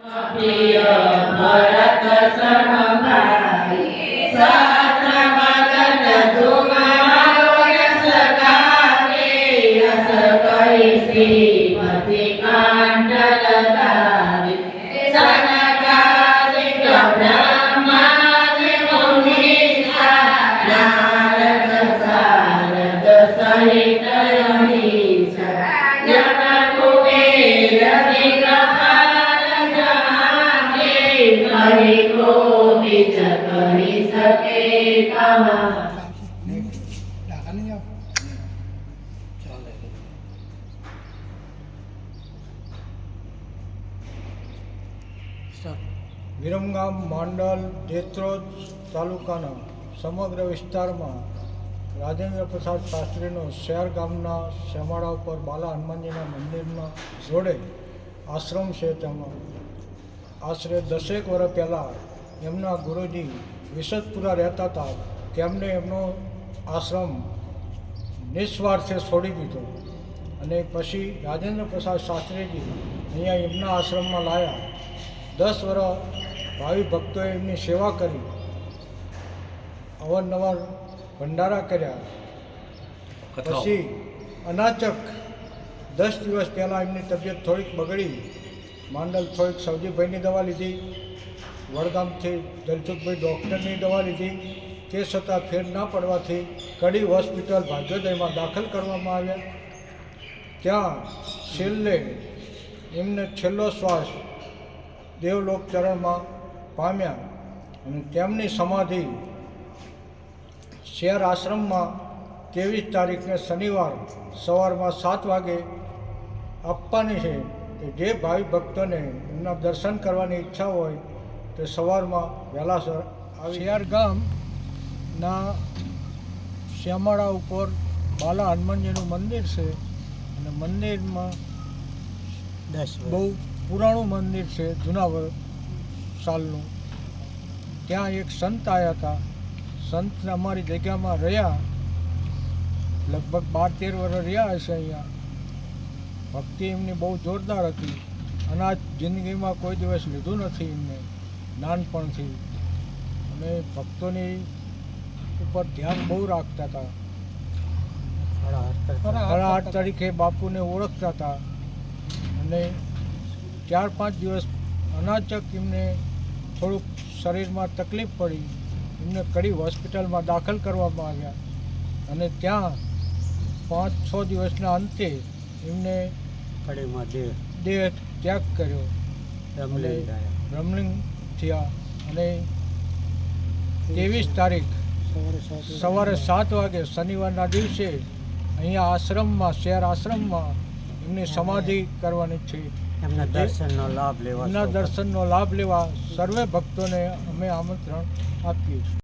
પ્રિય ભરત સમભાઈ શાસ્ત્ર ભગત તુમારો યશ ગાવે યશ કહી શ્રીમતી કાંડલ ગાવે સનકાદિક બ્રહ્માદિ મુનીષા નારદ સારદ સહિત અહીશા યમ કુબેર હરિ કો વિચ કરી શકે કમા વિરમગામ માંડલ જેત્રોદ તાલુકાના સમગ્ર વિસ્તારમાં રાજેન્દ્ર પ્રસાદ શાસ્ત્રીનો શહેર ગામના શ્યામાળા ઉપર બાલા હનુમાનજીના મંદિરના જોડે આશ્રમ છે. તેમાં આશરે 10 વર્ષ પહેલાં એમના ગુરુજી વિશદપુરા રહેતા હતા. તેમને એમનો આશ્રમ નિસ્વાર્થે છોડી દીધો અને પછી રાજેન્દ્ર પ્રસાદ શાસ્ત્રીજી અહીંયા એમના આશ્રમમાં લાવ્યા. 10 વર્ષ ભાવિ ભક્તોએ એમની સેવા કરી, અવારનવાર ભંડારા કર્યા. પછી અનાચક 10 દિવસ પહેલાં એમની તબિયત થોડીક બગડી. માંડલ થોડીક સવજીભાઈની દવા લીધી, વડગામથી દલસુખભાઈ ડૉક્ટરની દવા લીધી. તે છતાં ફેર ના પડવાથી કડી હોસ્પિટલ ભાગ્યોદયમાં દાખલ કરવામાં આવ્યા. ત્યાં છેલ્લે એમને છેલ્લો શ્વાસ દેવલોક ચરણમાં પામ્યા અને તેમની સમાધિ શહેર આશ્રમમાં 23 તારીખને શનિવાર સવારમાં 7 વાગે આપવાની છે. કે જે ભાવિ ભક્તોને એમના દર્શન કરવાની ઈચ્છા હોય તે સવારમાં વહેલાસર આવી. શહેર ગામના શ્યામાળા ઉપર બાલા હનુમાનજીનું મંદિર છે અને મંદિરમાં બહુ પુરાણું મંદિર છે, જૂના સાલનું. ત્યાં એક સંત આવ્યા હતા. સંત અમારી જગ્યામાં રહ્યા, લગભગ 12-13 વર્ષ રહ્યા હશે. અહીંયા ભક્તિ એમની બહુ જોરદાર હતી. અનાજ જિંદગીમાં કોઈ દિવસ લીધું નથી એમને નાનપણથી, અને ભક્તોની ઉપર ધ્યાન બહુ રાખતા હતા. ખરા 8 તારીખે બાપુને ઓળખતા હતા. અને 4-5 દિવસ અનાચક એમને થોડુંક શરીરમાં તકલીફ પડી. એમને કડી હોસ્પિટલમાં દાખલ કરવામાં આવ્યા અને ત્યાં 5-6 દિવસના અંતે એમને કડીમાં દેહ ત્યાગ કર્યો, બ્રહ્મલિંગ થયા. અને 23 તારીખ સવારે 7 વાગે શનિવારના દિવસે અહીંયા આશ્રમમાં, શહેર આશ્રમમાં એમની સમાધિ કરવાની છે. એમના દર્શનનો લાભ લેવા સર્વે ભક્તોને અમે આમંત્રણ આપીએ છીએ.